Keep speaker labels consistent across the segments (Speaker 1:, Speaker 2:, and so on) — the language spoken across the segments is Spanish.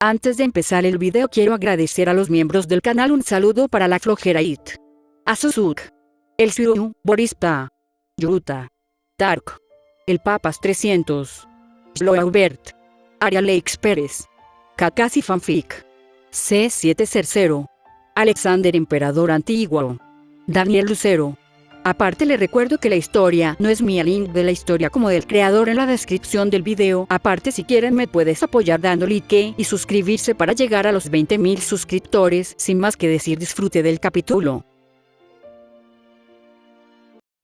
Speaker 1: Antes de empezar el video quiero agradecer a los miembros del canal. Un saludo para la flojera It, Azuzuk, El Siru, Borispa, Yuta, Tark, El Papas 300, Sloaubert, Arialex Pérez, Kakashi Fanfic, C7 Cercero, Alexander Emperador Antiguo, Daniel Lucero. Aparte le recuerdo que la historia no es mía, link de la historia como del creador en la descripción del video. Aparte si quieren me puedes apoyar dando like y suscribirse para llegar a los 20.000 suscriptores. Sin más que decir, disfrute del capítulo.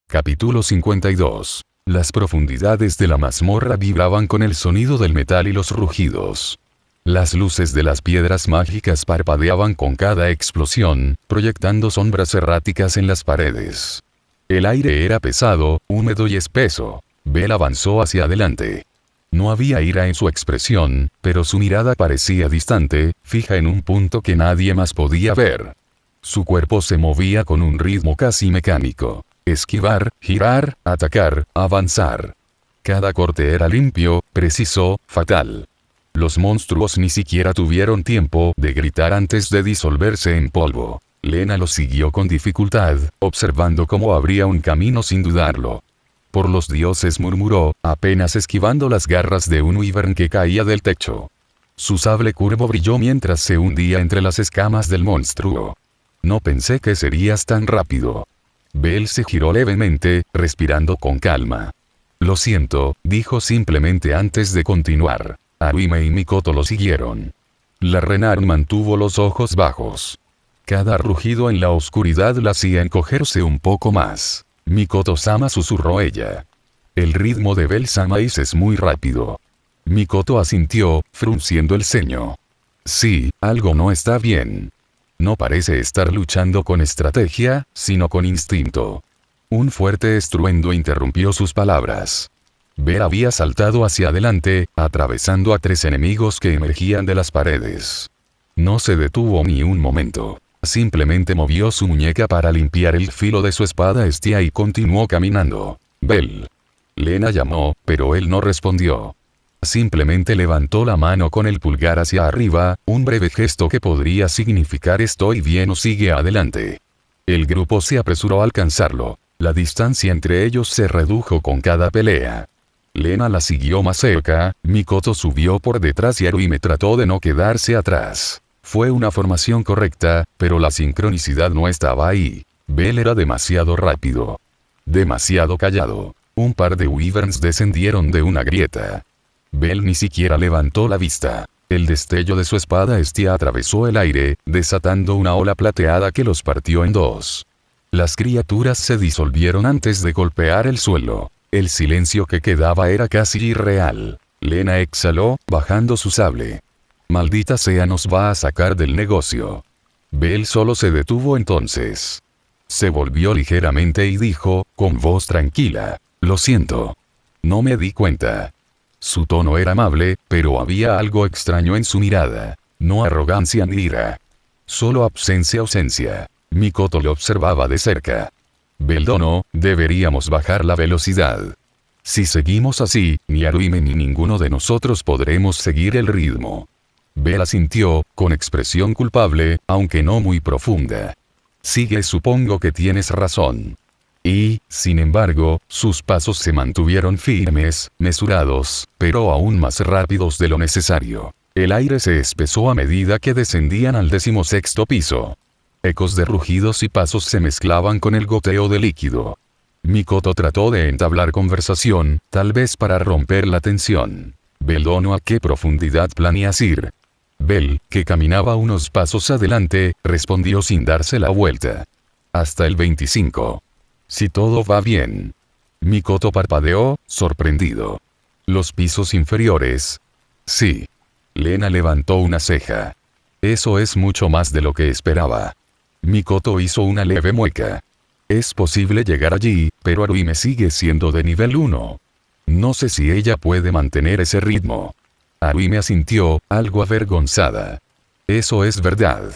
Speaker 2: Capítulo 52. Las profundidades de la mazmorra vibraban con el sonido del metal y los rugidos. Las luces de las piedras mágicas parpadeaban con cada explosión, proyectando sombras erráticas en las paredes. El aire era pesado, húmedo y espeso. Bell avanzó hacia adelante. No había ira en su expresión, pero su mirada parecía distante, fija en un punto que nadie más podía ver. Su cuerpo se movía con un ritmo casi mecánico. Esquivar, girar, atacar, avanzar. Cada corte era limpio, preciso, fatal. Los monstruos ni siquiera tuvieron tiempo de gritar antes de disolverse en polvo. Lena lo siguió con dificultad, observando cómo abría un camino sin dudarlo. Por los dioses, murmuró, apenas esquivando las garras de un wyvern que caía del techo. Su sable curvo brilló mientras se hundía entre las escamas del monstruo. No pensé que serías tan rápido. Bell se giró levemente, respirando con calma. Lo siento, dijo simplemente antes de continuar. Arime y Mikoto lo siguieron. La Renard mantuvo los ojos bajos. Cada rugido en la oscuridad la hacía encogerse un poco más. Mikoto-sama, susurró ella. El ritmo de Bell-samais es muy rápido. Mikoto asintió, frunciendo el ceño. Sí, algo no está bien. No parece estar luchando con estrategia, sino con instinto. Un fuerte estruendo interrumpió sus palabras. Bell había saltado hacia adelante, atravesando a 3 enemigos que emergían de las paredes. No se detuvo ni un momento. Simplemente movió su muñeca para limpiar el filo de su espada estia y continuó caminando. Bell. Lena llamó, pero él no respondió. Simplemente levantó la mano con el pulgar hacia arriba, un breve gesto que podría significar estoy bien o sigue adelante. El grupo se apresuró a alcanzarlo. La distancia entre ellos se redujo con cada pelea. Lena la siguió más cerca, Mikoto subió por detrás y Arime trató de no quedarse atrás. Fue una formación correcta, pero la sincronicidad no estaba ahí. Bell era demasiado rápido. Demasiado callado. Un par de wyverns descendieron de una grieta. Bell ni siquiera levantó la vista. El destello de su espada estia atravesó el aire, desatando una ola plateada que los partió en dos. Las criaturas se disolvieron antes de golpear el suelo. El silencio que quedaba era casi irreal. Lena exhaló, bajando su sable. Maldita sea, nos va a sacar del negocio. Bell solo se detuvo entonces. Se volvió ligeramente y dijo, con voz tranquila, lo siento. No me di cuenta. Su tono era amable, pero había algo extraño en su mirada. No arrogancia ni ira. Solo ausencia. Mikoto lo observaba de cerca. Beldono, deberíamos bajar la velocidad. Si seguimos así, ni Arime ni ninguno de nosotros podremos seguir el ritmo. Bell asintió, con expresión culpable, aunque no muy profunda. Sigue, supongo que tienes razón. Y, sin embargo, sus pasos se mantuvieron firmes, mesurados, pero aún más rápidos de lo necesario. El aire se espesó a medida que descendían al 16º piso. Ecos de rugidos y pasos se mezclaban con el goteo de líquido. Mikoto trató de entablar conversación, tal vez para romper la tensión. Beldono, ¿a qué profundidad planeas ir? Bell, que caminaba unos pasos adelante, respondió sin darse la vuelta. Hasta el 25. Si todo va bien. Mikoto parpadeó, sorprendido. ¿Los pisos inferiores? Sí. Lena levantó una ceja. Eso es mucho más de lo que esperaba. Mikoto hizo una leve mueca. Es posible llegar allí, pero Arime sigue siendo de nivel 1. No sé si ella puede mantener ese ritmo. Arime asintió, algo avergonzada. Eso es verdad.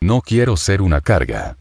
Speaker 2: No quiero ser una carga.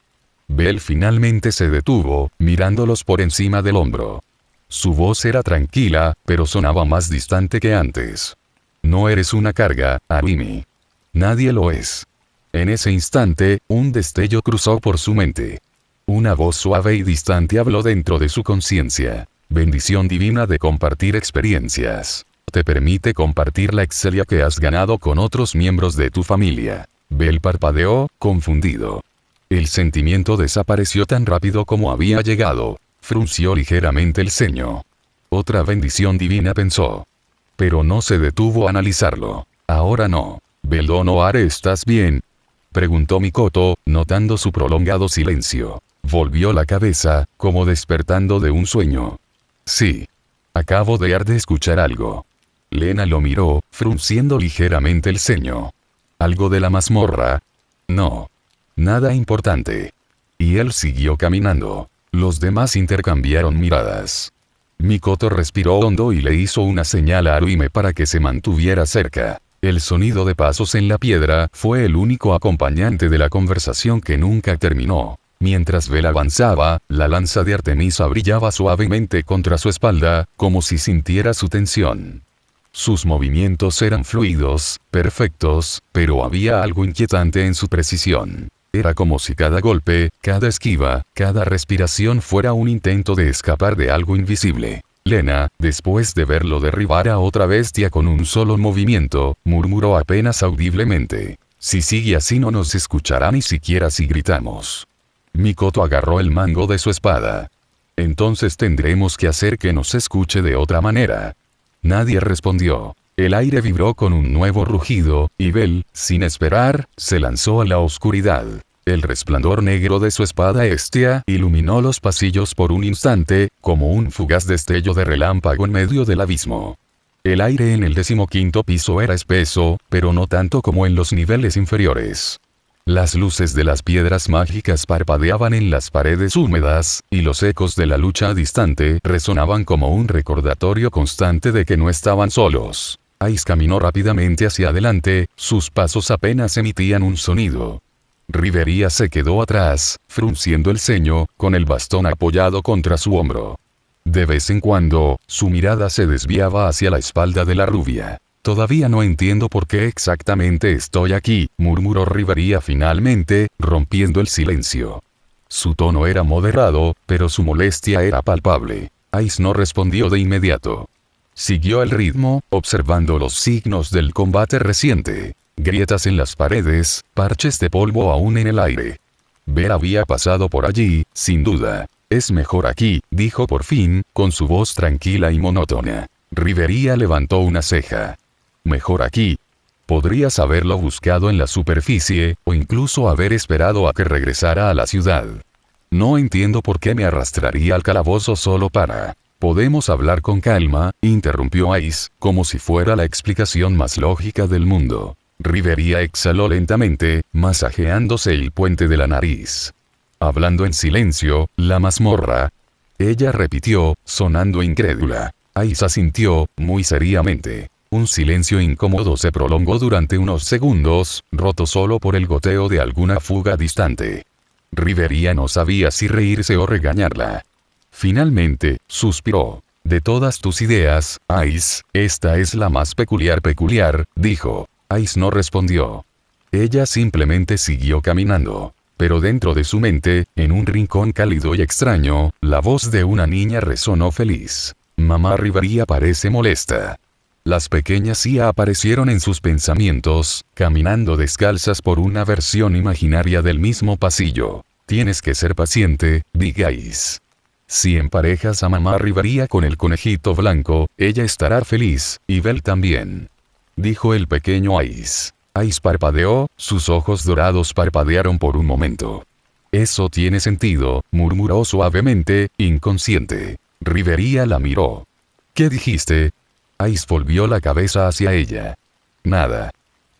Speaker 2: Bell finalmente se detuvo, mirándolos por encima del hombro. Su voz era tranquila, pero sonaba más distante que antes. No eres una carga, Arime. Nadie lo es. En ese instante, un destello cruzó por su mente. Una voz suave y distante habló dentro de su conciencia. Bendición divina de compartir experiencias. Te permite compartir la excelia que has ganado con otros miembros de tu familia. Bell parpadeó, confundido. El sentimiento desapareció tan rápido como había llegado. Frunció ligeramente el ceño. Otra bendición divina, pensó. Pero no se detuvo a analizarlo. Ahora no. Bell Donohue, ¿estás bien?, preguntó Mikoto, notando su prolongado silencio. Volvió la cabeza, como despertando de un sueño. Sí. Acabo de escuchar algo. Lena lo miró, frunciendo ligeramente el ceño. ¿Algo de la mazmorra? No. Nada importante. Y él siguió caminando. Los demás intercambiaron miradas. Mikoto respiró hondo y le hizo una señal a Haruhime para que se mantuviera cerca. El sonido de pasos en la piedra fue el único acompañante de la conversación que nunca terminó. Mientras Bell avanzaba, la lanza de Artemisa brillaba suavemente contra su espalda, como si sintiera su tensión. Sus movimientos eran fluidos, perfectos, pero había algo inquietante en su precisión. Era como si cada golpe, cada esquiva, cada respiración fuera un intento de escapar de algo invisible. Lena, después de verlo derribar a otra bestia con un solo movimiento, murmuró apenas audiblemente. Si sigue así no nos escuchará ni siquiera si gritamos. Mikoto agarró el mango de su espada. Entonces tendremos que hacer que nos escuche de otra manera. Nadie respondió. El aire vibró con un nuevo rugido, y Bell, sin esperar, se lanzó a la oscuridad. El resplandor negro de su espada estia iluminó los pasillos por un instante, como un fugaz destello de relámpago en medio del abismo. El aire en el 15º piso era espeso, pero no tanto como en los niveles inferiores. Las luces de las piedras mágicas parpadeaban en las paredes húmedas, y los ecos de la lucha distante resonaban como un recordatorio constante de que no estaban solos. Ice caminó rápidamente hacia adelante, sus pasos apenas emitían un sonido. Rivería se quedó atrás, frunciendo el ceño, con el bastón apoyado contra su hombro. De vez en cuando, su mirada se desviaba hacia la espalda de la rubia. Todavía no entiendo por qué exactamente estoy aquí, murmuró Rivería finalmente, rompiendo el silencio. Su tono era moderado, pero su molestia era palpable. Ice no respondió de inmediato. Siguió el ritmo, observando los signos del combate reciente. Grietas en las paredes, parches de polvo aún en el aire. Bell había pasado por allí, sin duda. Es mejor aquí, dijo por fin, con su voz tranquila y monótona. Rivería levantó una ceja. Mejor aquí. Podrías haberlo buscado en la superficie, o incluso haber esperado a que regresara a la ciudad. No entiendo por qué me arrastraría al calabozo solo para... Podemos hablar con calma, interrumpió Ice, como si fuera la explicación más lógica del mundo. Rivería exhaló lentamente, masajeándose el puente de la nariz. Hablando en silencio, la mazmorra. Ella repitió, sonando incrédula. Ice asintió, muy seriamente. Un silencio incómodo se prolongó durante unos segundos, roto solo por el goteo de alguna fuga distante. Rivería no sabía si reírse o regañarla. Finalmente, suspiró. De todas tus ideas, Ice, esta es la más peculiar, dijo. Ice no respondió. Ella simplemente siguió caminando. Pero dentro de su mente, en un rincón cálido y extraño, la voz de una niña resonó feliz. Mamá Rivería parece molesta. Las pequeñas Ia aparecieron en sus pensamientos, caminando descalzas por una versión imaginaria del mismo pasillo. Tienes que ser paciente, Big Ice. Si emparejas a mamá Rivería con el conejito blanco, ella estará feliz, y Bell también. Dijo el pequeño Ice. Ice parpadeó, sus ojos dorados parpadearon por un momento. Eso tiene sentido, murmuró suavemente, inconsciente. Rivería la miró. ¿Qué dijiste? Ice volvió la cabeza hacia ella. Nada.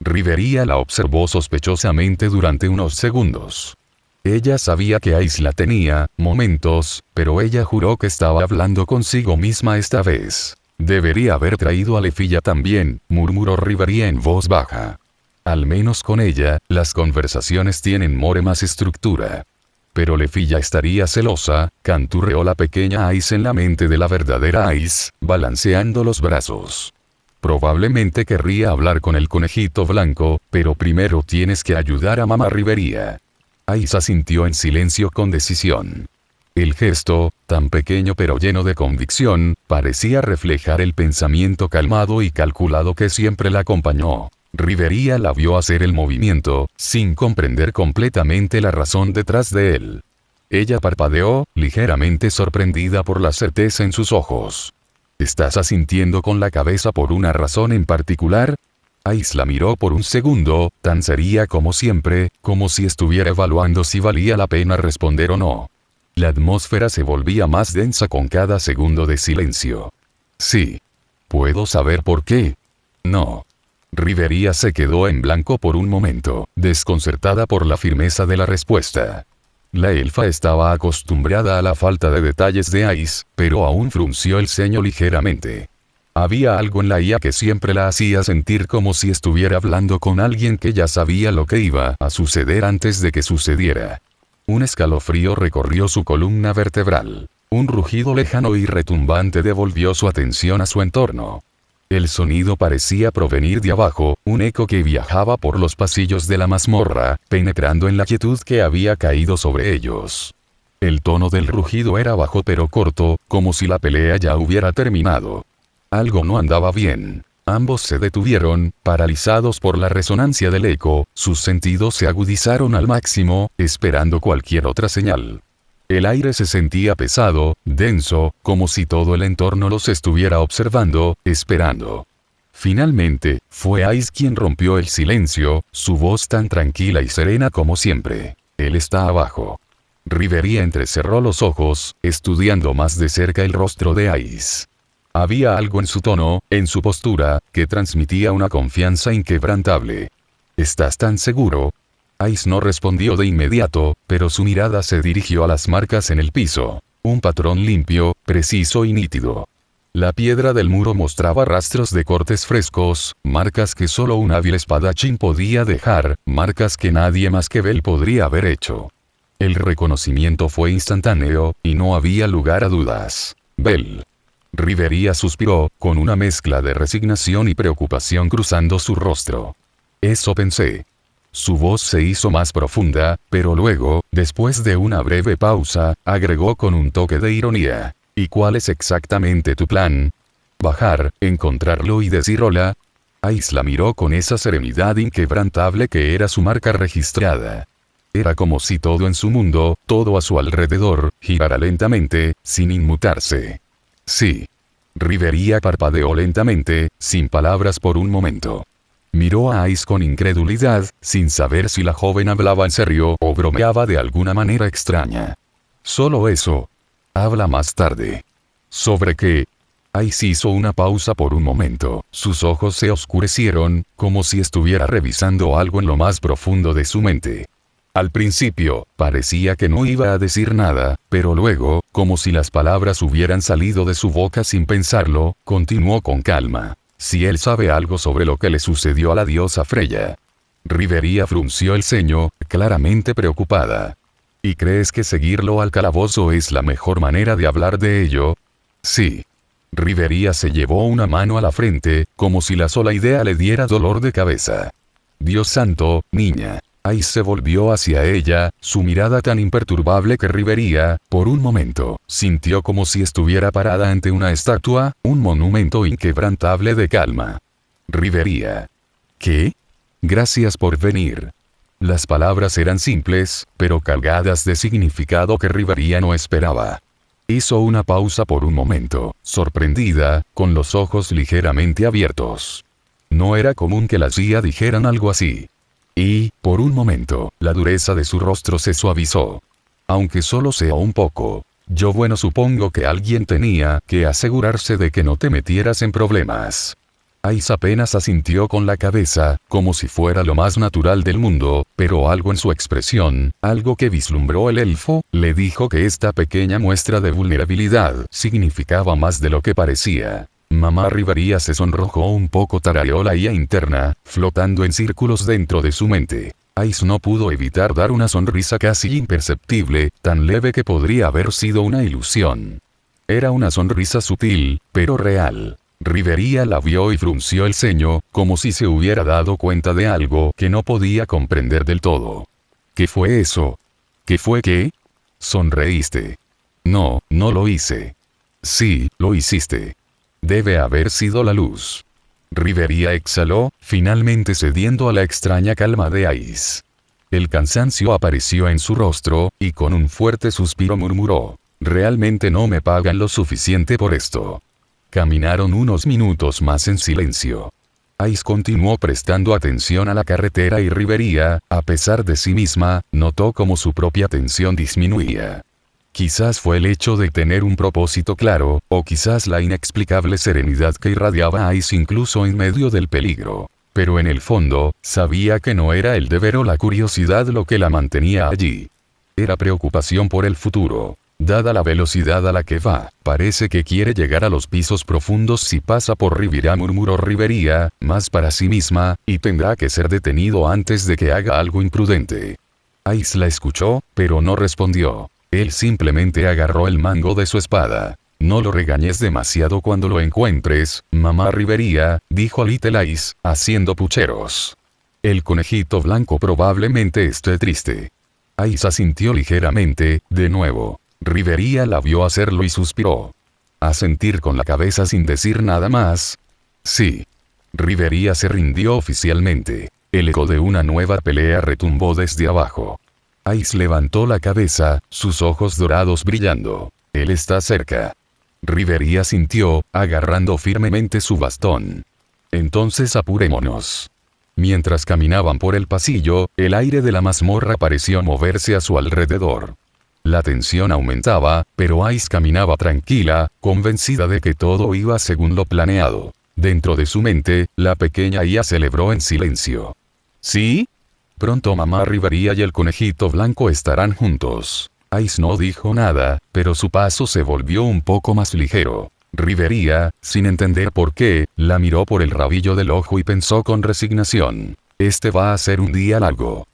Speaker 2: Rivería la observó sospechosamente durante unos segundos. Ella sabía que Ice la tenía, momentos, pero ella juró que estaba hablando consigo misma esta vez. Debería haber traído a Lefilla también, murmuró Rivería en voz baja. Al menos con ella, las conversaciones tienen más estructura. Pero Lefilla estaría celosa, canturreó la pequeña Ice en la mente de la verdadera Ice, balanceando los brazos. Probablemente querría hablar con el conejito blanco, pero primero tienes que ayudar a mamá Rivería. Ice asintió en silencio con decisión. El gesto, tan pequeño pero lleno de convicción, parecía reflejar el pensamiento calmado y calculado que siempre la acompañó. Rivería la vio hacer el movimiento, sin comprender completamente la razón detrás de él. Ella parpadeó, ligeramente sorprendida por la certeza en sus ojos. ¿Estás asintiendo con la cabeza por una razón en particular? Ice la miró por un segundo, tan seria como siempre, como si estuviera evaluando si valía la pena responder o no. La atmósfera se volvía más densa con cada segundo de silencio. Sí. ¿Puedo saber por qué? No. Rivería se quedó en blanco por un momento, desconcertada por la firmeza de la respuesta. La elfa estaba acostumbrada a la falta de detalles de Ice, pero aún frunció el ceño ligeramente. Había algo en la IA que siempre la hacía sentir como si estuviera hablando con alguien que ya sabía lo que iba a suceder antes de que sucediera. Un escalofrío recorrió su columna vertebral. Un rugido lejano y retumbante devolvió su atención a su entorno. El sonido parecía provenir de abajo, un eco que viajaba por los pasillos de la mazmorra, penetrando en la quietud que había caído sobre ellos. El tono del rugido era bajo pero corto, como si la pelea ya hubiera terminado. Algo no andaba bien. Ambos se detuvieron, paralizados por la resonancia del eco, sus sentidos se agudizaron al máximo, esperando cualquier otra señal. El aire se sentía pesado, denso, como si todo el entorno los estuviera observando, esperando. Finalmente, fue Ice quien rompió el silencio, su voz tan tranquila y serena como siempre. Él está abajo. Rivería entrecerró los ojos, estudiando más de cerca el rostro de Ice. Había algo en su tono, en su postura, que transmitía una confianza inquebrantable. ¿Estás tan seguro? Ice no respondió de inmediato, pero su mirada se dirigió a las marcas en el piso. Un patrón limpio, preciso y nítido. La piedra del muro mostraba rastros de cortes frescos, marcas que solo un hábil espadachín podía dejar, marcas que nadie más que Bell podría haber hecho. El reconocimiento fue instantáneo, y no había lugar a dudas. Bell. Rivería suspiró, con una mezcla de resignación y preocupación cruzando su rostro. Eso pensé. Su voz se hizo más profunda, pero luego, después de una breve pausa, agregó con un toque de ironía. ¿Y cuál es exactamente tu plan? Bajar, encontrarlo y decir hola. Ice la miró con esa serenidad inquebrantable que era su marca registrada. Era como si todo en su mundo, todo a su alrededor, girara lentamente, sin inmutarse. Sí. Rivería parpadeó lentamente, sin palabras por un momento. Miró a Ice con incredulidad, sin saber si la joven hablaba en serio o bromeaba de alguna manera extraña. Solo eso. Habla más tarde. ¿Sobre qué? Ice hizo una pausa por un momento, sus ojos se oscurecieron, como si estuviera revisando algo en lo más profundo de su mente. Al principio, parecía que no iba a decir nada, pero luego, como si las palabras hubieran salido de su boca sin pensarlo, continuó con calma. Si él sabe algo sobre lo que le sucedió a la diosa Freya. Rivería frunció el ceño, claramente preocupada. ¿Y crees que seguirlo al calabozo es la mejor manera de hablar de ello? Sí. Rivería se llevó una mano a la frente, como si la sola idea le diera dolor de cabeza. Dios santo, niña. Ice se volvió hacia ella, su mirada tan imperturbable que Rivería, por un momento, sintió como si estuviera parada ante una estatua, un monumento inquebrantable de calma. Rivería. ¿Qué? Gracias por venir. Las palabras eran simples, pero cargadas de significado que Rivería no esperaba. Hizo una pausa por un momento, sorprendida, con los ojos ligeramente abiertos. No era común que las IA dijeran algo así. Y, por un momento, la dureza de su rostro se suavizó. Aunque solo sea un poco. Yo bueno supongo que alguien tenía que asegurarse de que no te metieras en problemas. Ice apenas asintió con la cabeza, como si fuera lo más natural del mundo, pero algo en su expresión, algo que vislumbró el elfo, le dijo que esta pequeña muestra de vulnerabilidad significaba más de lo que parecía. Mamá Rivería se sonrojó un poco, tarareó la IA interna, flotando en círculos dentro de su mente. Ice no pudo evitar dar una sonrisa casi imperceptible, tan leve que podría haber sido una ilusión. Era una sonrisa sutil, pero real. Rivería la vio y frunció el ceño, como si se hubiera dado cuenta de algo que no podía comprender del todo. ¿Qué fue eso? ¿Qué fue qué? Sonreíste. No, no lo hice. Sí, lo hiciste. Debe haber sido la luz. Rivería exhaló, finalmente cediendo a la extraña calma de Ice. El cansancio apareció en su rostro, y con un fuerte suspiro murmuró: realmente no me pagan lo suficiente por esto. Caminaron unos minutos más en silencio. Ice continuó prestando atención a la carretera y Rivería, a pesar de sí misma, notó cómo su propia tensión disminuía. Quizás fue el hecho de tener un propósito claro, o quizás la inexplicable serenidad que irradiaba a Ice incluso en medio del peligro. Pero en el fondo, sabía que no era el deber o la curiosidad lo que la mantenía allí. Era preocupación por el futuro. Dada la velocidad a la que va, parece que quiere llegar a los pisos profundos si pasa por Riviera, murmuró Rivería, más para sí misma, y tendrá que ser detenido antes de que haga algo imprudente. Ice la escuchó, pero no respondió. Él simplemente agarró el mango de su espada. No lo regañes demasiado cuando lo encuentres, mamá Rivería, dijo Little Ice, haciendo pucheros. El conejito blanco probablemente esté triste. Ice asintió ligeramente, de nuevo. Rivería la vio hacerlo y suspiró. Asentir con la cabeza sin decir nada más. Sí. Rivería se rindió oficialmente. El eco de una nueva pelea retumbó desde abajo. Ice levantó la cabeza, sus ojos dorados brillando. Él está cerca. Rivería sintió, agarrando firmemente su bastón. Entonces apurémonos. Mientras caminaban por el pasillo, el aire de la mazmorra pareció moverse a su alrededor. La tensión aumentaba, pero Ice caminaba tranquila, convencida de que todo iba según lo planeado. Dentro de su mente, la pequeña Ia celebró en silencio. ¿Sí? Pronto mamá Rivería y el conejito blanco estarán juntos. Ice no dijo nada, pero su paso se volvió un poco más ligero. Rivería, sin entender por qué, la miró por el rabillo del ojo y pensó con resignación. Este va a ser un día largo.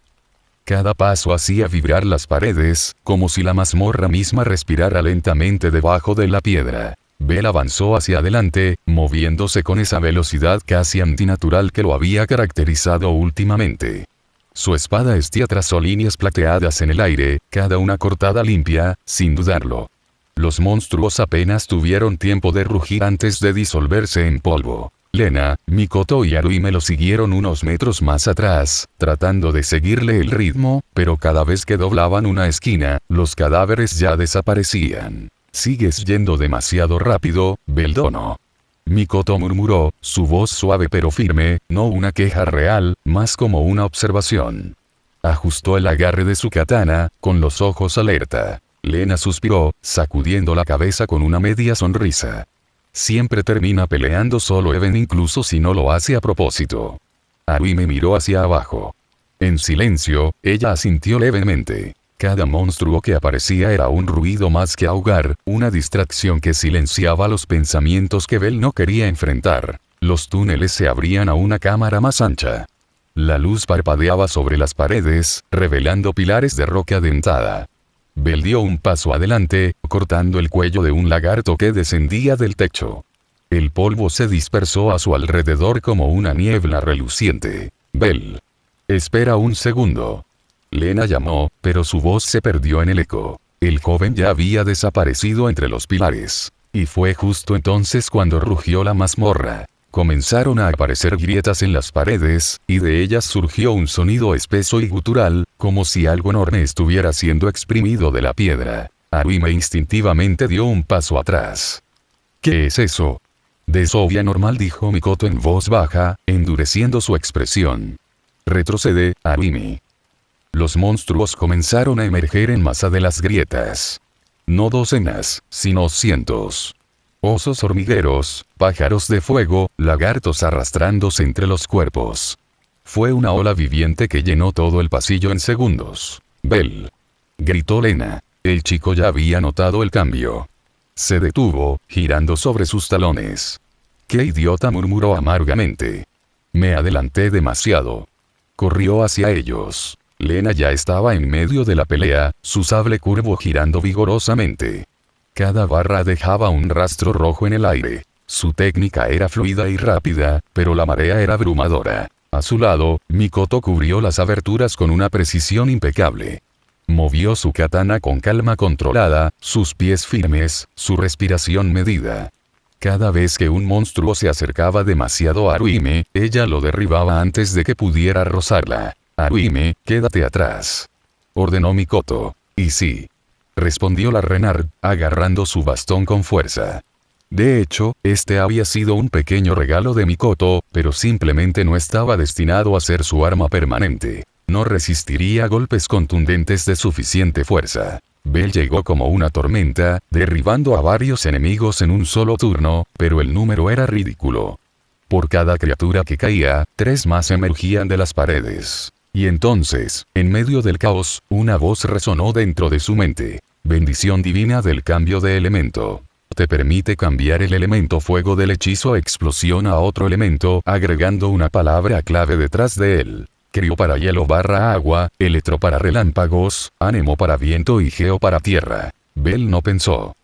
Speaker 2: Cada paso hacía vibrar las paredes, como si la mazmorra misma respirara lentamente debajo de la piedra. Bell avanzó hacia adelante, moviéndose con esa velocidad casi antinatural que lo había caracterizado últimamente. Su espada Estia trazó líneas plateadas en el aire, cada una cortada limpia, sin dudarlo. Los monstruos apenas tuvieron tiempo de rugir antes de disolverse en polvo. Lena, Mikoto y Haruime lo siguieron unos metros más atrás, tratando de seguirle el ritmo, pero cada vez que doblaban una esquina, los cadáveres ya desaparecían. «Sigues yendo demasiado rápido, Beldono». Mikoto murmuró, su voz suave pero firme, no una queja real, más como una observación. Ajustó el agarre de su katana, con los ojos alerta. Lena suspiró, sacudiendo la cabeza con una media sonrisa. Siempre termina peleando solo Even incluso si no lo hace a propósito. Haruime miró hacia abajo. En silencio, ella asintió levemente. Cada monstruo que aparecía era un ruido más que ahogar, una distracción que silenciaba los pensamientos que Bell no quería enfrentar. Los túneles se abrían a una cámara más ancha. La luz parpadeaba sobre las paredes, revelando pilares de roca dentada. Bell dio un paso adelante, cortando el cuello de un lagarto que descendía del techo. El polvo se dispersó a su alrededor como una niebla reluciente. Bell. Espera un segundo. Lena llamó, pero su voz se perdió en el eco. El joven ya había desaparecido entre los pilares. Y fue justo entonces cuando rugió la mazmorra. Comenzaron a aparecer grietas en las paredes, y de ellas surgió un sonido espeso y gutural, como si algo enorme estuviera siendo exprimido de la piedra. Haruime instintivamente dio un paso atrás. ¿Qué es eso? Desovia normal, dijo Mikoto en voz baja, endureciendo su expresión. Retrocede, Haruime. Los monstruos comenzaron a emerger en masa de las grietas. No docenas, sino cientos. Osos hormigueros, pájaros de fuego, lagartos arrastrándose entre los cuerpos. Fue una ola viviente que llenó todo el pasillo en segundos. «Bell», gritó Lena. El chico ya había notado el cambio. Se detuvo, girando sobre sus talones. «¡Qué idiota!», murmuró amargamente. «Me adelanté demasiado». Corrió hacia ellos. Lena ya estaba en medio de la pelea, su sable curvo girando vigorosamente. Cada barra dejaba un rastro rojo en el aire. Su técnica era fluida y rápida, pero la marea era abrumadora. A su lado, Mikoto cubrió las aberturas con una precisión impecable. Movió su katana con calma controlada, sus pies firmes, su respiración medida. Cada vez que un monstruo se acercaba demasiado a Haruhime, ella lo derribaba antes de que pudiera rozarla. «Haruhime, quédate atrás», ordenó Mikoto. «Y sí», respondió la Renard, agarrando su bastón con fuerza. De hecho, este había sido un pequeño regalo de Mikoto, pero simplemente no estaba destinado a ser su arma permanente. No resistiría golpes contundentes de suficiente fuerza. Bell llegó como una tormenta, derribando a varios enemigos en un solo turno, pero el número era ridículo. Por cada criatura que caía, 3 más emergían de las paredes. Y entonces, en medio del caos, una voz resonó dentro de su mente. «Bendición divina del cambio de elemento. Te permite cambiar el elemento fuego del hechizo explosión a otro elemento, agregando una palabra clave detrás de él. Crio para hielo / agua, electro para relámpagos, ánimo para viento y geo para tierra». Bell no pensó.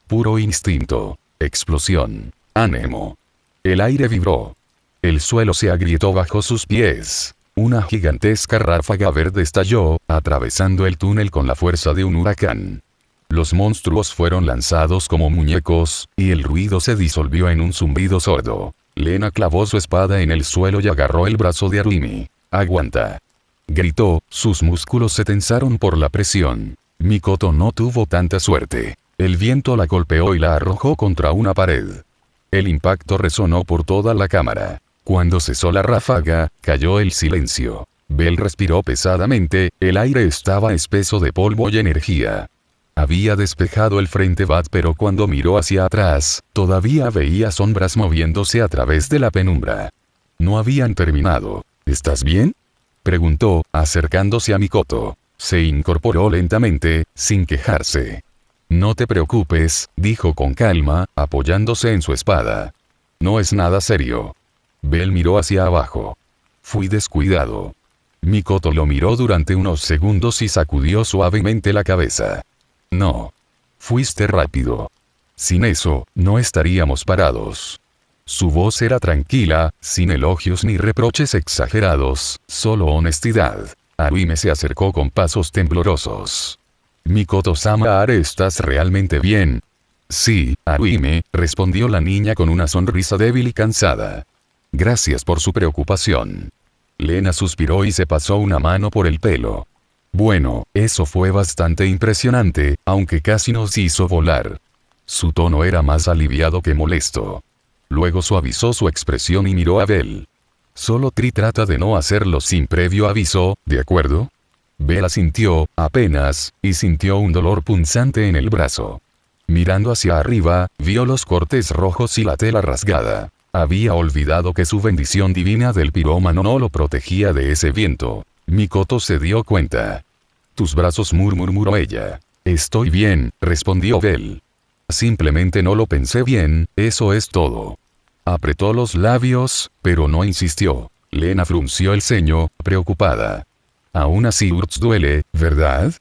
Speaker 2: Puro instinto. Explosión. Ánimo. El aire vibró. El suelo se agrietó bajo sus pies. Una gigantesca ráfaga verde estalló, atravesando el túnel con la fuerza de un huracán. Los monstruos fueron lanzados como muñecos, y el ruido se disolvió en un zumbido sordo. Lena clavó su espada en el suelo y agarró el brazo de Haruhime. «Aguanta», gritó, sus músculos se tensaron por la presión. Mikoto no tuvo tanta suerte. El viento la golpeó y la arrojó contra una pared. El impacto resonó por toda la cámara. Cuando cesó la ráfaga, cayó el silencio. Bell respiró pesadamente, el aire estaba espeso de polvo y energía. Había despejado el frente Bat, pero cuando miró hacia atrás, todavía veía sombras moviéndose a través de la penumbra. No habían terminado. «¿Estás bien?», preguntó, acercándose a Mikoto. Se incorporó lentamente, sin quejarse. «No te preocupes», dijo con calma, apoyándose en su espada. «No es nada serio». Bell miró hacia abajo. «Fui descuidado». Mikoto lo miró durante unos segundos y sacudió suavemente la cabeza. «No. Fuiste rápido. Sin eso, no estaríamos parados». Su voz era tranquila, sin elogios ni reproches exagerados, solo honestidad. Haruhime se acercó con pasos temblorosos. «Mikoto-sama, ¿estás realmente bien?» «Sí, Haruhime», respondió la niña con una sonrisa débil y cansada. «Gracias por su preocupación». Lena suspiró y se pasó una mano por el pelo. «Bueno, eso fue bastante impresionante, aunque casi nos hizo volar». Su tono era más aliviado que molesto. Luego suavizó su expresión y miró a Bell. «Solo trata de no hacerlo sin previo aviso, ¿de acuerdo?» Bell asintió, apenas, y sintió un dolor punzante en el brazo. Mirando hacia arriba, vio los cortes rojos y la tela rasgada. Había olvidado que su bendición divina del pirómano no lo protegía de ese viento. Mikoto se dio cuenta. «Tus brazos», murmuró ella. «Estoy bien», respondió Bell. «Simplemente no lo pensé bien, eso es todo». Apretó los labios, pero no insistió. Lena frunció el ceño, preocupada. «Aún así duele, ¿verdad?»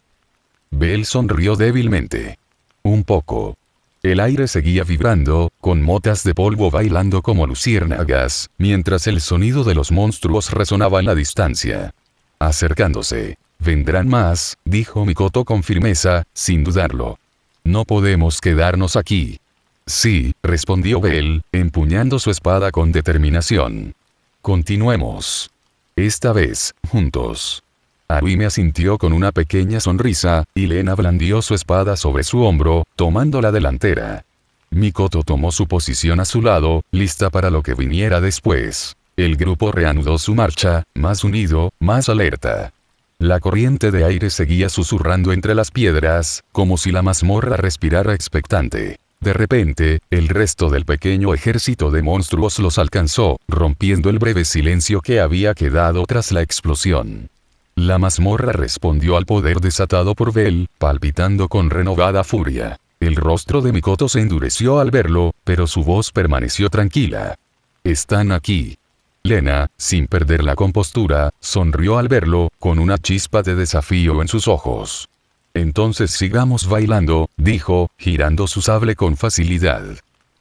Speaker 2: Bell sonrió débilmente. «Un poco». El aire seguía vibrando, con motas de polvo bailando como luciérnagas, mientras el sonido de los monstruos resonaba en la distancia. Acercándose. «Vendrán más», dijo Mikoto con firmeza, sin dudarlo. «No podemos quedarnos aquí». «Sí», respondió Bell, empuñando su espada con determinación. «Continuemos. Esta vez, juntos». Haruhime asintió con una pequeña sonrisa, y Lena blandió su espada sobre su hombro, tomando la delantera. Mikoto tomó su posición a su lado, lista para lo que viniera después. El grupo reanudó su marcha, más unido, más alerta. La corriente de aire seguía susurrando entre las piedras, como si la mazmorra respirara expectante. De repente, el resto del pequeño ejército de monstruos los alcanzó, rompiendo el breve silencio que había quedado tras la explosión. La mazmorra respondió al poder desatado por Bell, palpitando con renovada furia. El rostro de Mikoto se endureció al verlo, pero su voz permaneció tranquila. «Están aquí». Lena, sin perder la compostura, sonrió al verlo, con una chispa de desafío en sus ojos. «Entonces sigamos bailando», dijo, girando su sable con facilidad.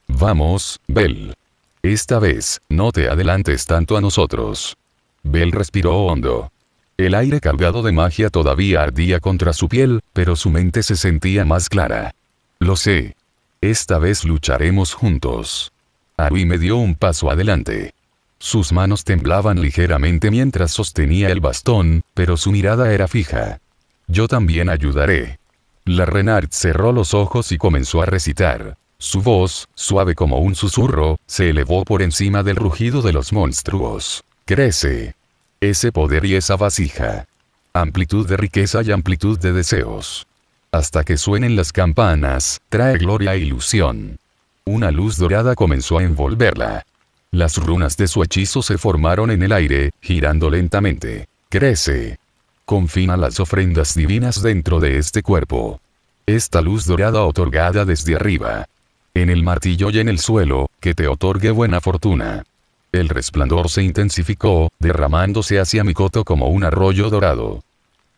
Speaker 2: Vamos, Bell. Esta vez, no te adelantes tanto a nosotros. Bell respiró hondo. El aire cargado de magia todavía ardía contra su piel, pero su mente se sentía más clara. Lo sé. Esta vez lucharemos juntos. Arui dio un paso adelante. Sus manos temblaban ligeramente mientras sostenía el bastón, pero su mirada era fija. Yo también ayudaré. La Renard cerró los ojos y comenzó a recitar. Su voz, suave como un susurro, se elevó por encima del rugido de los monstruos. Crece. Ese poder y esa vasija. Amplitud de riqueza y amplitud de deseos. Hasta que suenen las campanas, trae gloria e ilusión. Una luz dorada comenzó a envolverla. Las runas de su hechizo se formaron en el aire, girando lentamente. Crece. Confina las ofrendas divinas dentro de este cuerpo. Esta luz dorada otorgada desde arriba. En el martillo y en el suelo, que te otorgue buena fortuna. El resplandor se intensificó, derramándose hacia Mikoto como un arroyo dorado.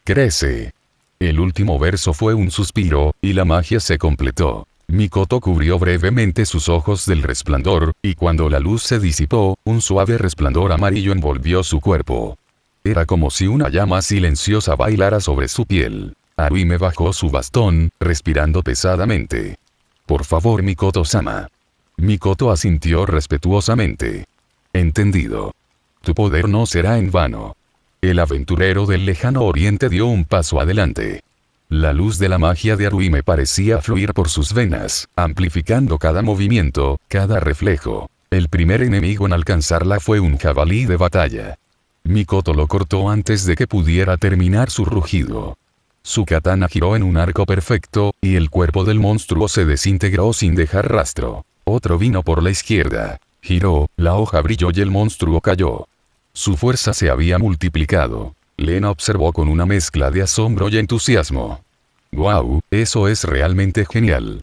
Speaker 2: Crece. El último verso fue un suspiro, y la magia se completó. Mikoto cubrió brevemente sus ojos del resplandor, y cuando la luz se disipó, un suave resplandor amarillo envolvió su cuerpo. Era como si una llama silenciosa bailara sobre su piel. Arui bajó su bastón, respirando pesadamente. Por favor, Mikoto-sama. Mikoto asintió respetuosamente. Entendido. Tu poder no será en vano. El aventurero del lejano oriente dio un paso adelante. La luz de la magia de Arui parecía fluir por sus venas, amplificando cada movimiento, cada reflejo. El primer enemigo en alcanzarla fue un jabalí de batalla. Mikoto lo cortó antes de que pudiera terminar su rugido. Su katana giró en un arco perfecto, y el cuerpo del monstruo se desintegró sin dejar rastro. Otro vino por la izquierda. Giró, la hoja brilló y el monstruo cayó. Su fuerza se había multiplicado. Lena observó con una mezcla de asombro y entusiasmo. «Guau, eso es realmente genial».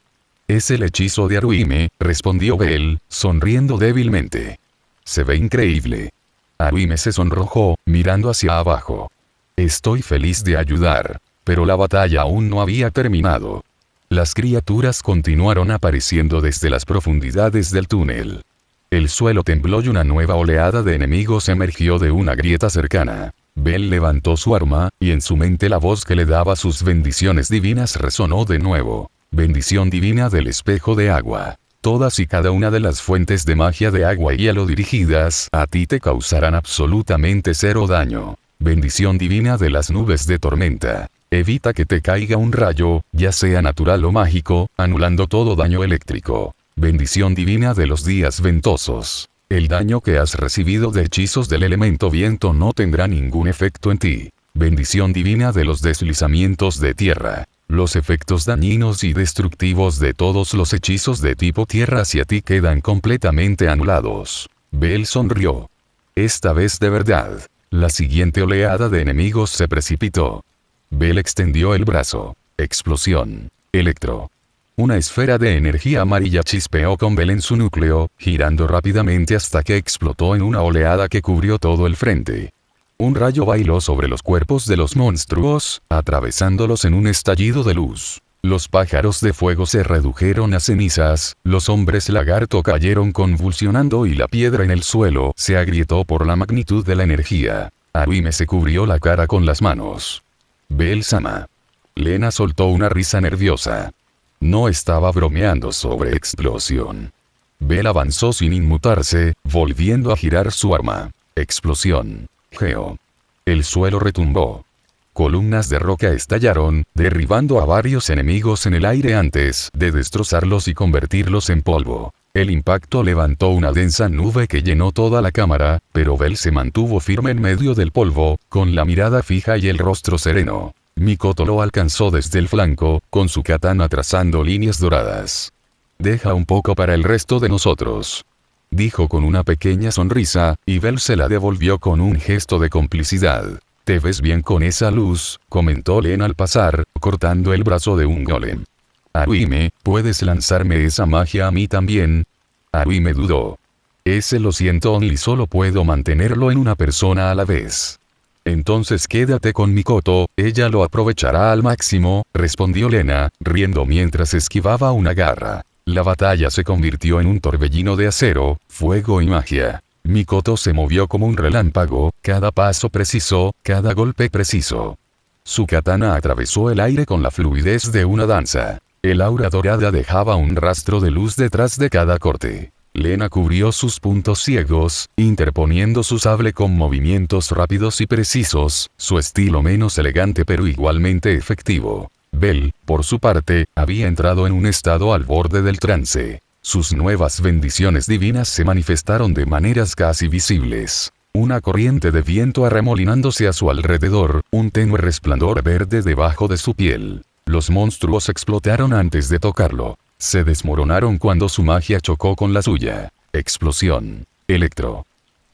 Speaker 2: «Es el hechizo de Arui», respondió Bell, sonriendo débilmente. «Se ve increíble». Arui se sonrojó, mirando hacia abajo. «Estoy feliz de ayudar». Pero la batalla aún no había terminado. Las criaturas continuaron apareciendo desde las profundidades del túnel. El suelo tembló y una nueva oleada de enemigos emergió de una grieta cercana. Bell levantó su arma, y en su mente la voz que le daba sus bendiciones divinas resonó de nuevo. Bendición divina del espejo de agua. Todas y cada una de las fuentes de magia de agua y hielo dirigidas a ti te causarán absolutamente cero daño. Bendición divina de las nubes de tormenta. Evita que te caiga un rayo, ya sea natural o mágico, anulando todo daño eléctrico. Bendición divina de los días ventosos. El daño que has recibido de hechizos del elemento viento no tendrá ningún efecto en ti. Bendición divina de los deslizamientos de tierra. Los efectos dañinos y destructivos de todos los hechizos de tipo tierra hacia ti quedan completamente anulados. Bell sonrió. Esta vez de verdad. La siguiente oleada de enemigos se precipitó. Bell extendió el brazo. Explosión. Electro. Una esfera de energía amarilla chispeó con Bell en su núcleo, girando rápidamente hasta que explotó en una oleada que cubrió todo el frente. Un rayo bailó sobre los cuerpos de los monstruos, atravesándolos en un estallido de luz. Los pájaros de fuego se redujeron a cenizas, los hombres lagarto cayeron convulsionando y la piedra en el suelo se agrietó por la magnitud de la energía. Arui se cubrió la cara con las manos. Bell-sama. Lena soltó una risa nerviosa. No estaba bromeando sobre explosión. Bell avanzó sin inmutarse, volviendo a girar su arma. Explosión. Geo. El suelo retumbó. Columnas de roca estallaron, derribando a varios enemigos en el aire antes de destrozarlos y convertirlos en polvo. El impacto levantó una densa nube que llenó toda la cámara, pero Bell se mantuvo firme en medio del polvo, con la mirada fija y el rostro sereno. Mikoto lo alcanzó desde el flanco, con su katana trazando líneas doradas. «Deja un poco para el resto de nosotros», dijo con una pequeña sonrisa, y Bell se la devolvió con un gesto de complicidad. «Te ves bien con esa luz», comentó Len al pasar, cortando el brazo de un golem. «Arui, ¿puedes lanzarme esa magia a mí también?» Arui dudó. «Ese lo siento Only solo puedo mantenerlo en una persona a la vez». «Entonces quédate con Mikoto, ella lo aprovechará al máximo», respondió Lena, riendo mientras esquivaba una garra. La batalla se convirtió en un torbellino de acero, fuego y magia. Mikoto se movió como un relámpago, cada paso preciso, cada golpe preciso. Su katana atravesó el aire con la fluidez de una danza. El aura dorada dejaba un rastro de luz detrás de cada corte. Lena cubrió sus puntos ciegos, interponiendo su sable con movimientos rápidos y precisos, su estilo menos elegante pero igualmente efectivo. Bell, por su parte, había entrado en un estado al borde del trance. Sus nuevas bendiciones divinas se manifestaron de maneras casi visibles. Una corriente de viento arremolinándose a su alrededor, un tenue resplandor verde debajo de su piel. Los monstruos explotaron antes de tocarlo. Se desmoronaron cuando su magia chocó con la suya. Explosión. Electro.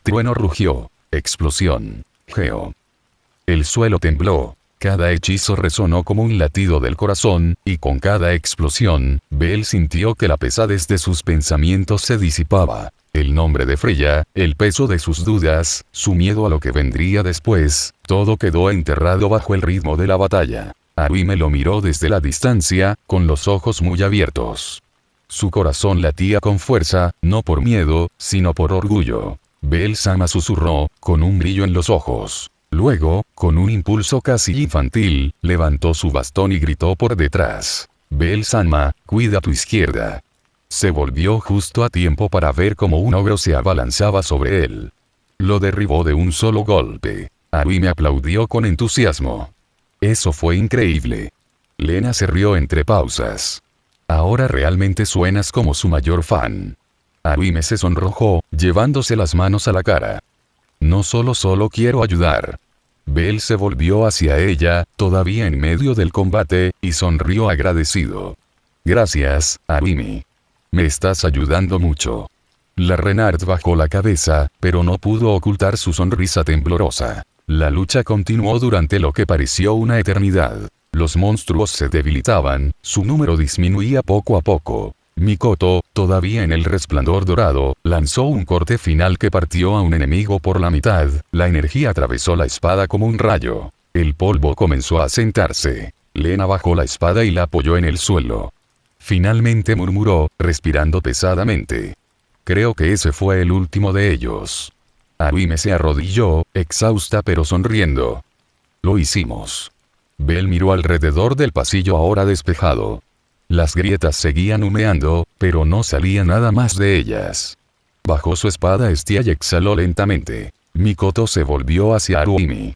Speaker 2: Trueno rugió. Explosión. Geo. El suelo tembló. Cada hechizo resonó como un latido del corazón, y con cada explosión, Bell sintió que la pesadez de sus pensamientos se disipaba. El nombre de Freya, el peso de sus dudas, su miedo a lo que vendría después, todo quedó enterrado bajo el ritmo de la batalla. Arime lo miró desde la distancia, con los ojos muy abiertos. Su corazón latía con fuerza, no por miedo, sino por orgullo. Bell-sama susurró, con un brillo en los ojos. Luego, con un impulso casi infantil, levantó su bastón y gritó por detrás. Bell-sama, cuida tu izquierda. Se volvió justo a tiempo para ver cómo un ogro se abalanzaba sobre él. Lo derribó de un solo golpe. Arime aplaudió con entusiasmo. Eso fue increíble. Lena se rió entre pausas. Ahora realmente suenas como su mayor fan. Arime se sonrojó, llevándose las manos a la cara. No solo quiero ayudar. Bell se volvió hacia ella, todavía en medio del combate, y sonrió agradecido. Gracias, Arime. Me estás ayudando mucho. La Renard bajó la cabeza, pero no pudo ocultar su sonrisa temblorosa. La lucha continuó durante lo que pareció una eternidad. Los monstruos se debilitaban, su número disminuía poco a poco. Mikoto, todavía en el resplandor dorado, lanzó un corte final que partió a un enemigo por la mitad, la energía atravesó la espada como un rayo. El polvo comenzó a sentarse. Lena bajó la espada y la apoyó en el suelo. Finalmente murmuró, respirando pesadamente. Creo que ese fue el último de ellos. Arime se arrodilló, exhausta pero sonriendo. Lo hicimos. Bell miró alrededor del pasillo ahora despejado. Las grietas seguían humeando, pero no salía nada más de ellas. Bajó su espada estia y exhaló lentamente. Mikoto se volvió hacia Arumi.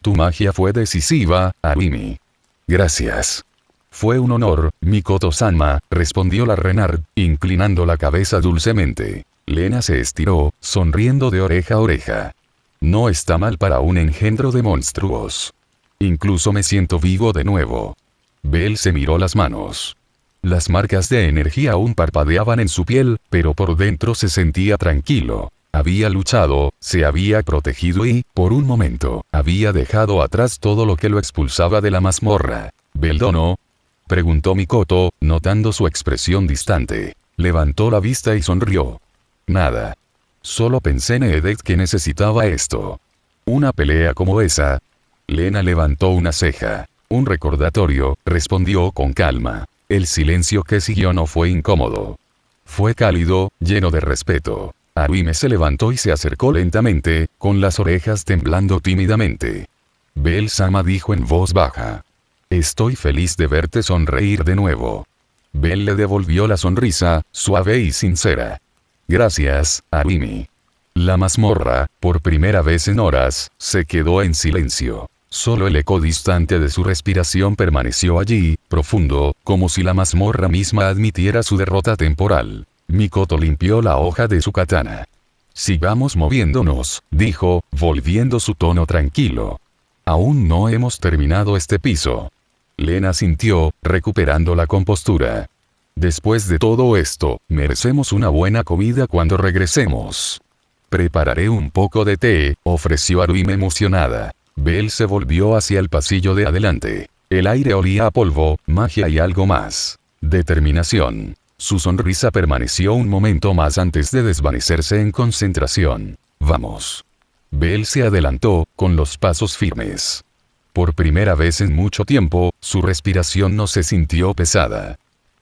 Speaker 2: Tu magia fue decisiva, Arumi. Gracias. Fue un honor, Mikoto-sama, respondió la Renard, inclinando la cabeza dulcemente. Lena se estiró, sonriendo de oreja a oreja. No está mal para un engendro de monstruos. Incluso me siento vivo de nuevo. Bell se miró las manos. Las marcas de energía aún parpadeaban en su piel, pero por dentro se sentía tranquilo. Había luchado, se había protegido y, por un momento, había dejado atrás todo lo que lo expulsaba de la mazmorra. ¿Beldono? Preguntó Mikoto, notando su expresión distante. Levantó la vista y sonrió. Nada. Solo pensé en Edet que necesitaba esto. Una pelea como esa. Lena levantó una ceja. Un recordatorio, respondió con calma. El silencio que siguió no fue incómodo. Fue cálido, lleno de respeto. Arime se levantó y se acercó lentamente, con las orejas temblando tímidamente. Bell-sama dijo en voz baja. Estoy feliz de verte sonreír de nuevo. Bell le devolvió la sonrisa, suave y sincera. Gracias, Arimi. La mazmorra, por primera vez en horas, se quedó en silencio. Solo el eco distante de su respiración permaneció allí, profundo, como si la mazmorra misma admitiera su derrota temporal. Mikoto limpió la hoja de su katana. Sigamos moviéndonos, dijo, volviendo su tono tranquilo. Aún no hemos terminado este piso. Lena sintió, recuperando la compostura. Después de todo esto, merecemos una buena comida cuando regresemos. Prepararé un poco de té, ofreció Arumi emocionada. Bell se volvió hacia el pasillo de adelante. El aire olía a polvo, magia y algo más. Determinación. Su sonrisa permaneció un momento más antes de desvanecerse en concentración. Vamos. Bell se adelantó, con los pasos firmes. Por primera vez en mucho tiempo, su respiración no se sintió pesada.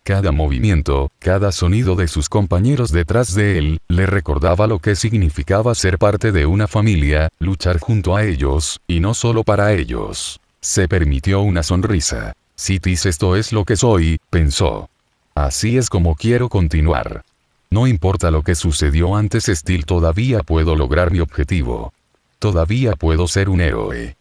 Speaker 2: Cada movimiento, cada sonido de sus compañeros detrás de él, le recordaba lo que significaba ser parte de una familia, luchar junto a ellos, y no solo para ellos. Se permitió una sonrisa. Citis, esto es lo que soy, pensó. Así es como quiero continuar. No importa lo que sucedió antes, Steel, todavía puedo lograr mi objetivo. Todavía puedo ser un héroe.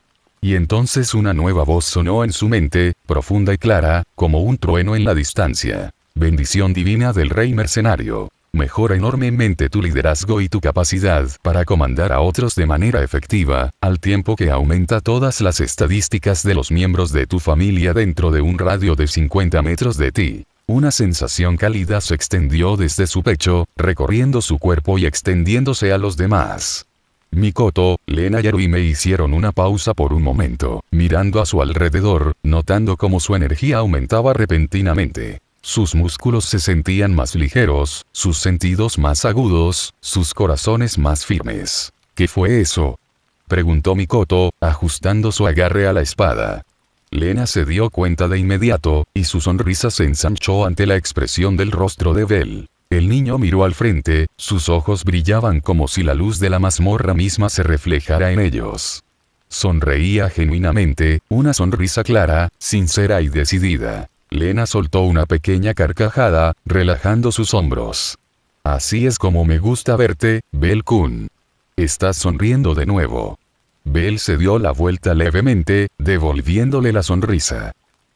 Speaker 2: Y entonces una nueva voz sonó en su mente, profunda y clara, como un trueno en la distancia. Bendición divina del rey mercenario. Mejora enormemente tu liderazgo y tu capacidad para comandar a otros de manera efectiva, al tiempo que aumenta todas las estadísticas de los miembros de tu familia dentro de un radio de 50 metros de ti. Una sensación cálida se extendió desde su pecho, recorriendo su cuerpo y extendiéndose a los demás. Mikoto, Lena y Arumi hicieron una pausa por un momento, mirando a su alrededor, notando cómo su energía aumentaba repentinamente. Sus músculos se sentían más ligeros, sus sentidos más agudos, sus corazones más firmes. ¿Qué fue eso?, preguntó Mikoto, ajustando su agarre a la espada. Lena se dio cuenta de inmediato, y su sonrisa se ensanchó ante la expresión del rostro de Bell. El niño miró al frente, sus ojos brillaban como si la luz de la mazmorra misma se reflejara en ellos. Sonreía genuinamente, una sonrisa clara, sincera y decidida. Lena soltó una pequeña carcajada, relajando sus hombros. Así es como me gusta verte, Bell-kun. Estás sonriendo de nuevo. Bell se dio la vuelta levemente, devolviéndole la sonrisa.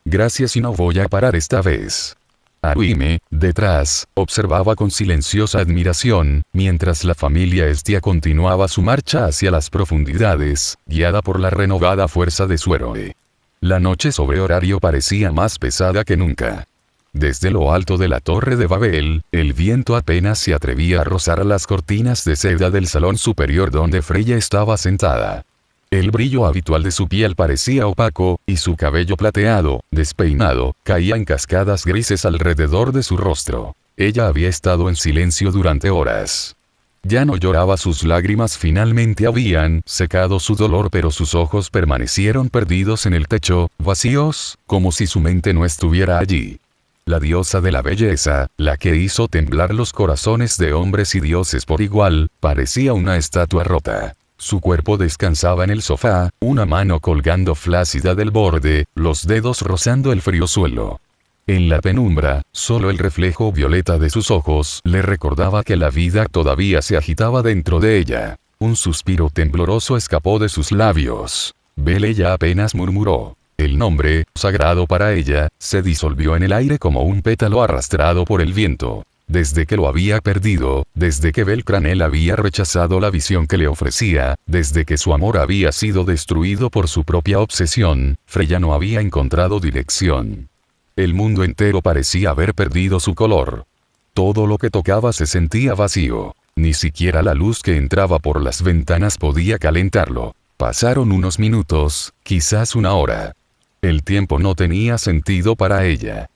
Speaker 2: Gracias y no voy a parar esta vez. Arumi, detrás, observaba con silenciosa admiración, mientras la familia Estia continuaba su marcha hacia las profundidades, guiada por la renovada fuerza de su héroe. La noche sobre horario parecía más pesada que nunca. Desde lo alto de la torre de Babel, el viento apenas se atrevía a rozar las cortinas de seda del salón superior donde Freya estaba sentada. El brillo habitual de su piel parecía opaco, y su cabello plateado, despeinado, caía en cascadas grises alrededor de su rostro. Ella había estado en silencio durante horas. Ya no lloraba, sus lágrimas finalmente habían secado su dolor, pero sus ojos permanecieron perdidos en el techo, vacíos, como si su mente no estuviera allí. La diosa de la belleza, la que hizo temblar los corazones de hombres y dioses por igual, parecía una estatua rota. Su cuerpo descansaba en el sofá, una mano colgando flácida del borde, los dedos rozando el frío suelo. En la penumbra, solo el reflejo violeta de sus ojos le recordaba que la vida todavía se agitaba dentro de ella. Un suspiro tembloroso escapó de sus labios. Bell, ella apenas murmuró. El nombre, sagrado para ella, se disolvió en el aire como un pétalo arrastrado por el viento. Desde que lo había perdido, desde que Belcranel había rechazado la visión que le ofrecía, desde que su amor había sido destruido por su propia obsesión, Freya no había encontrado dirección. El mundo entero parecía haber perdido su color. Todo lo que tocaba se sentía vacío. Ni siquiera la luz que entraba por las ventanas podía calentarlo. Pasaron unos minutos, quizás una hora. El tiempo no tenía sentido para ella.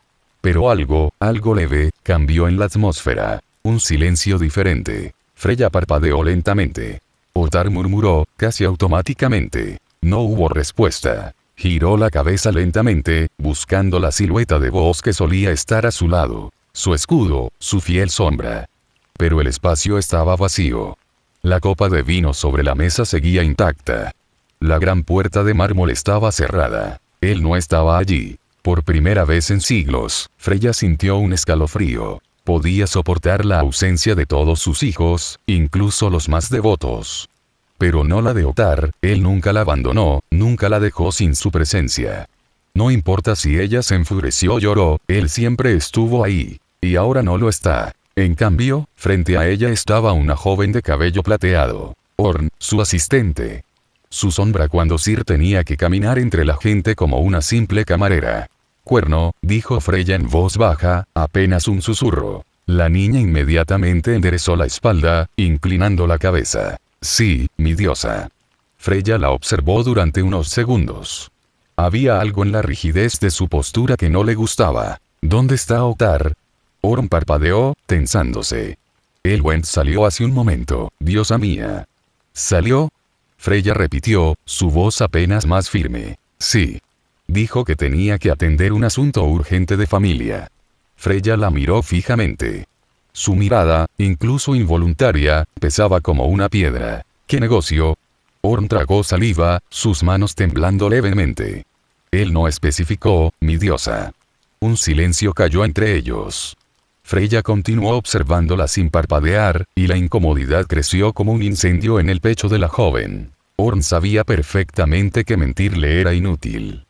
Speaker 2: Pero algo leve, cambió en la atmósfera. Un silencio diferente. Freya parpadeó lentamente. Otar murmuró, casi automáticamente. No hubo respuesta. Giró la cabeza lentamente, buscando la silueta de voz que solía estar a su lado. Su escudo, su fiel sombra. Pero el espacio estaba vacío. La copa de vino sobre la mesa seguía intacta. La gran puerta de mármol estaba cerrada. Él no estaba allí. Por primera vez en siglos, Freya sintió un escalofrío. Podía soportar la ausencia de todos sus hijos, incluso los más devotos. Pero no la de Otar, él nunca la abandonó, nunca la dejó sin su presencia. No importa si ella se enfureció o lloró, él siempre estuvo ahí. Y ahora no lo está. En cambio, frente a ella estaba una joven de cabello plateado. Orn, su asistente. Su sombra cuando Sir tenía que caminar entre la gente como una simple camarera. Cuerno, dijo Freya en voz baja, apenas un susurro. La niña inmediatamente enderezó la espalda, inclinando la cabeza. Sí, mi diosa. Freya la observó durante unos segundos. Había algo en la rigidez de su postura que no le gustaba. ¿Dónde está Otar? Orn parpadeó, tensándose. Elwend salió hace un momento, diosa mía. ¿Salió? Freya repitió, su voz apenas más firme. Sí. Dijo que tenía que atender un asunto urgente de familia. Freya la miró fijamente. Su mirada, incluso involuntaria, pesaba como una piedra. ¿Qué negocio? Orn tragó saliva, sus manos temblando levemente. Él no especificó, mi diosa. Un silencio cayó entre ellos. Freya continuó observándola sin parpadear, y la incomodidad creció como un incendio en el pecho de la joven. Orn sabía perfectamente que mentirle era inútil.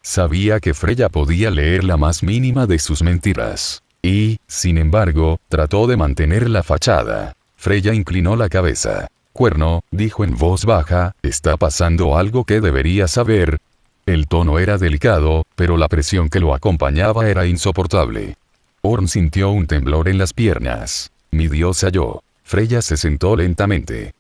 Speaker 2: Sabía que Freya podía leer la más mínima de sus mentiras. Y, sin embargo, trató de mantener la fachada. Freya inclinó la cabeza. Cuerno, dijo en voz baja, está pasando algo que debería saber. El tono era delicado, pero la presión que lo acompañaba era insoportable. Orn sintió un temblor en las piernas. Mi diosa yo. Freya se sentó lentamente.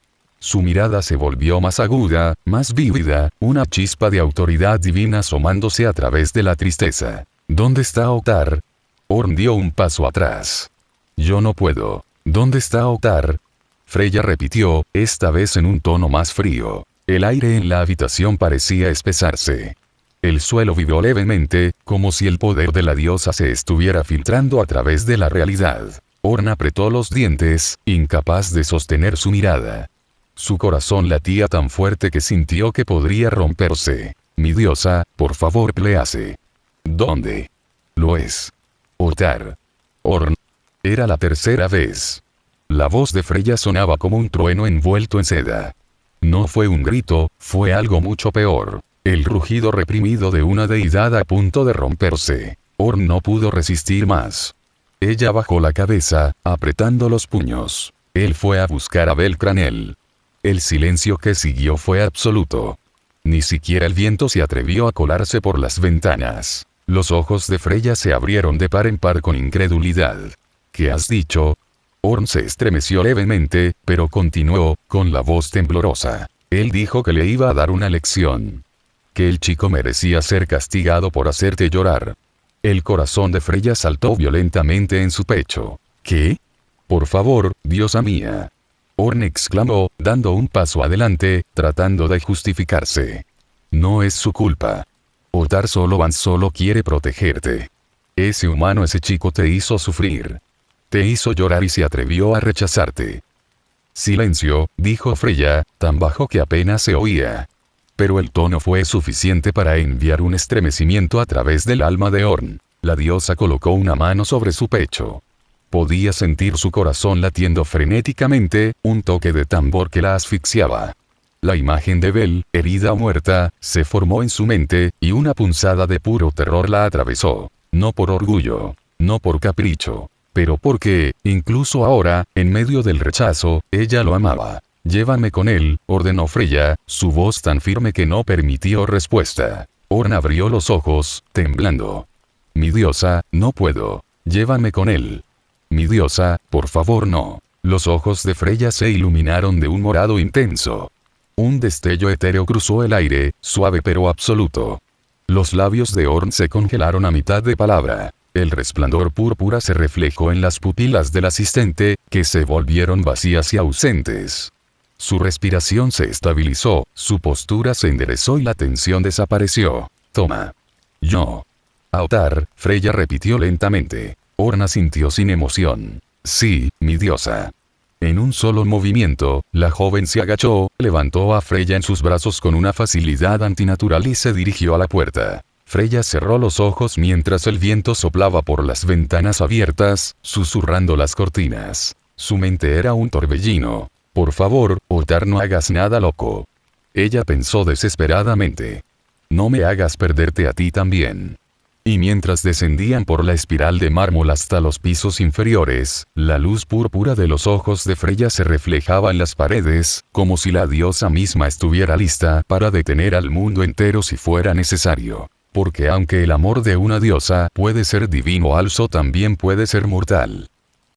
Speaker 2: Su mirada se volvió más aguda, más vívida, una chispa de autoridad divina asomándose a través de la tristeza. ¿Dónde está Ottar? Orn dio un paso atrás. Yo no puedo. ¿Dónde está Ottar? Freya repitió, esta vez en un tono más frío. El aire en la habitación parecía espesarse. El suelo vibró levemente, como si el poder de la diosa se estuviera filtrando a través de la realidad. Orn apretó los dientes, incapaz de sostener su mirada. Su corazón latía tan fuerte que sintió que podría romperse. Mi diosa, por favor, pléase. ¿Dónde? Lo es. Ottar. Orn. Era la tercera vez. La voz de Freya sonaba como un trueno envuelto en seda. No fue un grito, fue algo mucho peor. El rugido reprimido de una deidad a punto de romperse. Orn no pudo resistir más. Ella bajó la cabeza, apretando los puños. Él fue a buscar a Belcranel. El silencio que siguió fue absoluto. Ni siquiera el viento se atrevió a colarse por las ventanas. Los ojos de Freya se abrieron de par en par con incredulidad. ¿Qué has dicho? Orn se estremeció levemente, pero continuó, con la voz temblorosa. Él dijo que le iba a dar una lección. Que el chico merecía ser castigado por hacerte llorar. El corazón de Freya saltó violentamente en su pecho. ¿Qué? Por favor, diosa mía. Orn exclamó, dando un paso adelante, tratando de justificarse. No es su culpa. Ottar solo quiere protegerte. Ese humano, ese chico te hizo sufrir. Te hizo llorar y se atrevió a rechazarte. Silencio, dijo Freya, tan bajo que apenas se oía. Pero el tono fue suficiente para enviar un estremecimiento a través del alma de Orn. La diosa colocó una mano sobre su pecho. Podía sentir su corazón latiendo frenéticamente, un toque de tambor que la asfixiaba. La imagen de Bel, herida o muerta, se formó en su mente, y una punzada de puro terror la atravesó. No por orgullo, no por capricho, pero porque, incluso ahora, en medio del rechazo, ella lo amaba. Llévame con él, ordenó Freya, su voz tan firme que no permitió respuesta. Orn abrió los ojos, temblando. Mi diosa, no puedo. Llévame con él. Mi diosa, por favor no. Los ojos de Freya se iluminaron de un morado intenso. Un destello etéreo cruzó el aire, suave pero absoluto. Los labios de Orn se congelaron a mitad de palabra. El resplandor púrpura se reflejó en las pupilas del asistente, que se volvieron vacías y ausentes. Su respiración se estabilizó, su postura se enderezó y la tensión desapareció. Toma. Yo. Ottar, Freya repitió lentamente. Orn asintió sin emoción. Sí, mi diosa. En un solo movimiento, la joven se agachó, levantó a Freya en sus brazos con una facilidad antinatural y se dirigió a la puerta. Freya cerró los ojos mientras el viento soplaba por las ventanas abiertas, susurrando las cortinas. Su mente era un torbellino. Por favor, Ottar, no hagas nada loco. Ella pensó desesperadamente. No me hagas perderte a ti también. Y mientras descendían por la espiral de mármol hasta los pisos inferiores, la luz púrpura de los ojos de Freya se reflejaba en las paredes, como si la diosa misma estuviera lista para detener al mundo entero si fuera necesario. Porque aunque el amor de una diosa puede ser divino, alzo también puede ser mortal.